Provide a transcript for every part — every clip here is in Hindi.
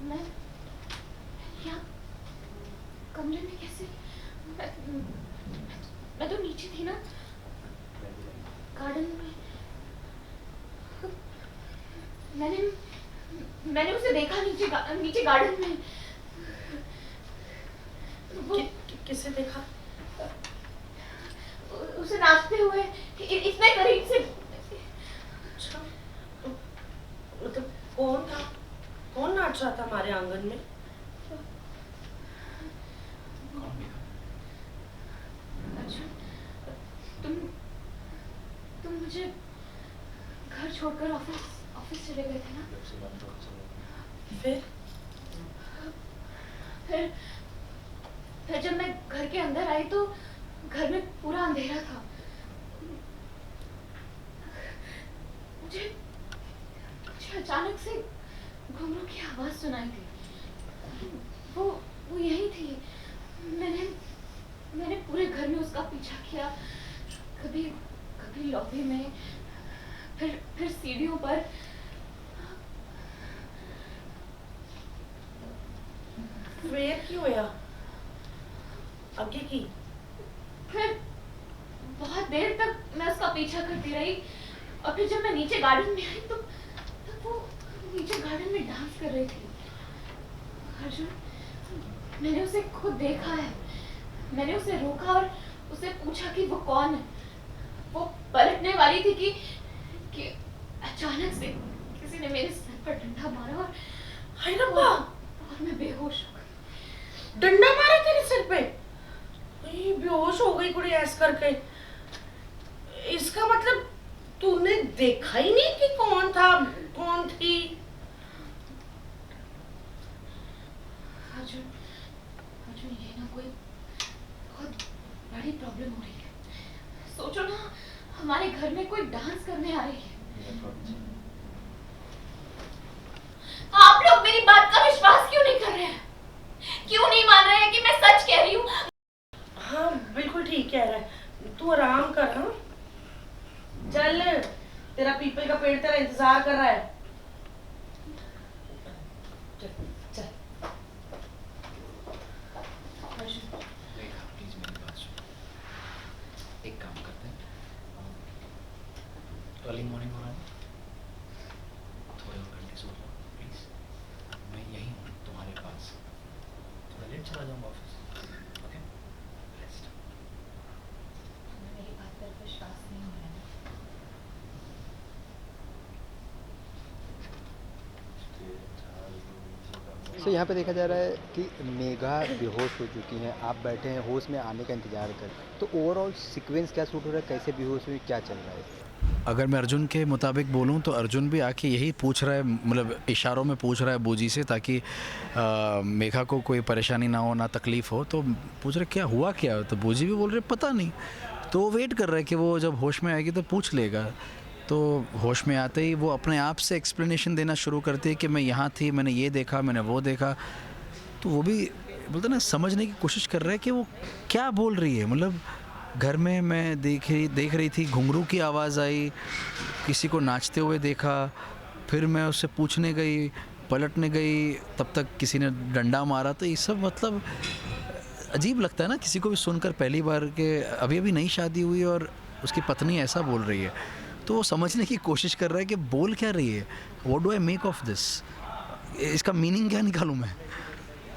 मैं यहाँ कमरे में कैसे? मैं, मैं तो नीचे थी ना, गार्डन में। मैंने उसे देखा नीचे गार्डन में। वो किसे देखा? उसे नाचते हुए इतने करीब से। अच्छा, मतलब कौन था? कौन नाच रहा था हमारे आंगन में? अर्जुन, तुम मुझे घर छोड़कर ऑफिस चले गए थे ना? फिर जब मैं घर के अंदर आई तो घर में पूरा अंधेरा था। मुझे अचानक से घुंघरू की आवाज सुनाई दी। वो यही थी। मैंने पूरे घर में उसका पीछा किया, कभी लॉबी में, फिर सीढ़ियों पर। फिर क्यों होया? आगे की? फिर बहुत देर तक मैं उसका पीछा करती रही, और फिर जब मैं नीचे गार्डन में आई तो वो नीचे गार्डन में डांस कर रही थी। अर्जुन, मैंने उसे खुद देखा है। मैंने उसे रोका और उसे पूछा कि वो कौन है। वो पलटने वाली थी कि अचानक से किसी ने मेरे सर पर डंडा मारा और मैं बेहोश हो गई। डंडा मारा तेरे सिर पे? बेहोश हो गई कुड़ी ऐस करके। इसका मतलब तूने देखा ही नहीं कि कौन था, कौन थी? अर्जुन, ये ना कोई बहुत बड़ी प्रॉब्लम हो रही है। सोचो ना, हमारे घर में कोई डांस करने आ रही है। आप लोग मेरी बात का विश्वास क्यों नहीं कर रहे हैं? क्यों नहीं मान रहे हैं कि मैं सच कह रही हूँ? हाँ, बिल्कुल ठीक कह रहा है। तू आराम कर। हाँ, चल, तेरा पीपल का पेड़ तेरा इंतजार कर रहा है। चल चल। प्लीज मेरी बात सुनो। एक काम करते हैं, अर्ली मॉर्निंग हो रहा है, थोड़े और घंटे सो लो प्लीज। मैं यहीं हूँ तुम्हारे पास। थोड़ा लेट चला जाऊँगा ऑफिस। Okay, rest. मेरी बात पर विश्वास नहीं हो रहा है। तो यहाँ पे देखा जा रहा है कि मेघा बेहोश हो चुकी हैं, आप बैठे हैं होश में आने का इंतजार कर। तो ओवरऑल सीक्वेंस क्या शूट हो रहा है, कैसे बेहोश हुई, क्या चल रहा है? अगर मैं अर्जुन के मुताबिक बोलूं तो अर्जुन भी आके यही पूछ रहा है, मतलब इशारों में पूछ रहा है बूजी से, ताकि मेघा को कोई परेशानी ना हो, ना तकलीफ़ हो। तो पूछ रहे क्या हुआ क्या, तो बूजी भी बोल रहे पता नहीं। तो वो वेट कर रहा है कि वो जब होश में आएगी तो पूछ लेगा। तो होश में आते ही वो अपने आप से एक्सप्लेनेशन देना शुरू करती है कि मैं यहाँ थी, मैंने ये देखा, मैंने वो देखा। तो वो भी बोलते ना समझने की कोशिश कर रहा है कि वो क्या बोल रही है। मतलब घर में मैं देख रही थी, घुंघरू की आवाज़ आई, किसी को नाचते हुए देखा, फिर मैं उससे पूछने गई, पलटने गई, तब तक किसी ने डंडा मारा। तो ये सब मतलब अजीब लगता है ना किसी को भी सुनकर पहली बार के अभी अभी नई शादी हुई और उसकी पत्नी ऐसा बोल रही है। तो वो समझने की कोशिश कर रहा है कि बोल क्या रही है, what do I make of this, इसका मीनिंग क्या निकालूं मैं,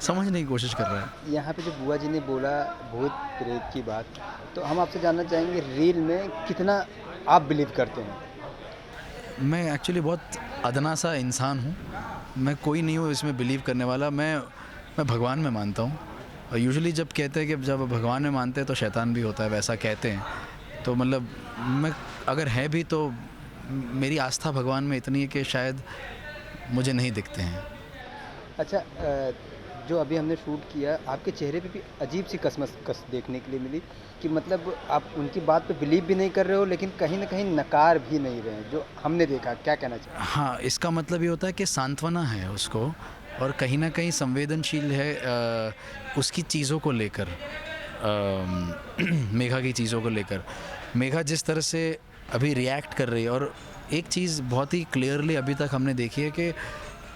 समझने की कोशिश कर रहा है। यहाँ पे जो बुआ जी ने बोला भूत प्रेत की बात, तो हम आपसे जानना चाहेंगे रियल में कितना आप बिलीव करते हैं? मैं एक्चुअली बहुत अदना सा इंसान हूँ, मैं कोई नहीं हूँ इसमें बिलीव करने वाला। मैं भगवान में मानता हूँ। और यूजुअली जब कहते हैं कि जब भगवान में मानते हैं तो शैतान भी होता है, वैसा कहते हैं। तो मतलब मैं अगर है भी तो मेरी आस्था भगवान में इतनी है कि शायद मुझे नहीं दिखते हैं। अच्छा, जो अभी हमने शूट किया, आपके चेहरे पे भी अजीब सी कसमस देखने के लिए मिली कि मतलब आप उनकी बात पे बिलीव भी नहीं कर रहे हो, लेकिन कहीं ना कहीं नकार भी नहीं रहे हैं, जो हमने देखा। क्या कहना चाहिए? हाँ, इसका मतलब ये होता है कि सांत्वना है उसको, और कहीं ना कहीं संवेदनशील है उसकी चीज़ों को लेकर, मेघा की चीज़ों को लेकर। मेघा जिस तरह से अभी रिएक्ट कर रही है, और एक चीज़ बहुत ही क्लियरली अभी तक हमने देखी है कि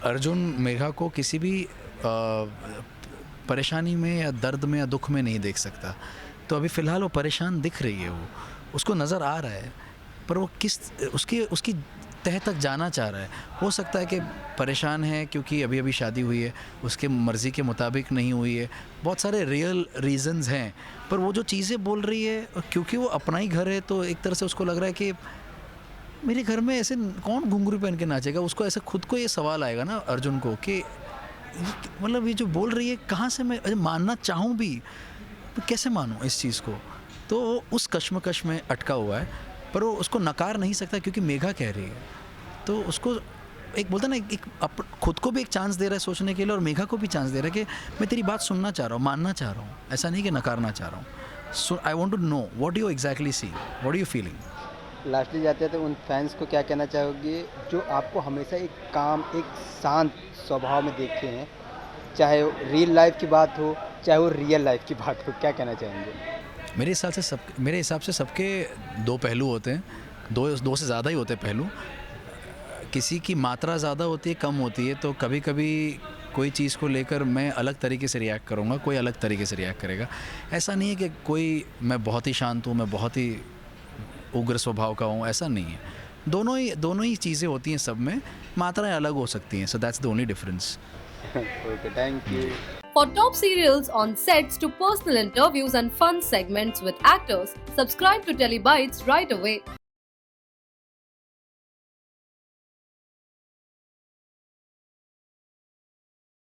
अर्जुन मेघा को किसी भी परेशानी में या दर्द में या दुख में नहीं देख सकता। तो अभी फ़िलहाल वो परेशान दिख रही है, वो उसको नज़र आ रहा है, पर वो उसकी तह तक जाना चाह रहा है। हो सकता है कि परेशान है क्योंकि अभी अभी शादी हुई है, उसके मर्ज़ी के मुताबिक नहीं हुई है, बहुत सारे रियल रीज़न्स हैं। पर वो जो चीज़ें बोल रही है, क्योंकि वो अपना ही घर है, तो एक तरह से उसको लग रहा है कि मेरे घर में ऐसे कौन घुंघरू पहन के नाचेगा। उसको ऐसे खुद को ये सवाल आएगा ना अर्जुन को कि मतलब ये जो बोल रही है कहाँ से मैं मानना चाहूँ भी तो कैसे मानूँ इस चीज़ को। तो वो उस कश्मकश में अटका हुआ है, पर वो उसको नकार नहीं सकता क्योंकि मेघा कह रही है। तो उसको एक बोलता ना, एक खुद को भी एक चांस दे रहा है सोचने के लिए, और मेघा को भी चांस दे रहा है कि मैं तेरी बात सुनना चाह रहा हूँ, मानना चाह रहा हूँ, ऐसा नहीं कि नकारना चाह रहा हूँ। So I want to know what you exactly see, what are you feeling. Lastly जाते हैं तो उन फैंस को क्या कहना चाहोगे जो आपको हमेशा एक काम, एक शांत स्वभाव में देखते हैं, चाहे रियल लाइफ की बात हो चाहे वो रियल लाइफ की बात हो, क्या कहना चाहेंगे? मेरे हिसाब से सबके दो पहलू होते हैं, दो से ज़्यादा ही होते हैं पहलू। किसी की मात्रा ज़्यादा होती है, कम होती है, तो कभी कभी कोई चीज़ को लेकर मैं अलग तरीके से रिएक्ट करूँगा, कोई अलग तरीके से रिएक्ट करेगा। ऐसा नहीं है कि कोई मैं बहुत ही शांत हूँ, मैं बहुत ही उग्र स्वभाव का हूँ, ऐसा नहीं है। दोनों ही चीज़ें होती हैं, सब में मात्राएं अलग हो सकती हैं। So that's the only difference. Okay, thank you. For top serials on sets to personal interviews and fun segments with actors, subscribe to Telebytes right away.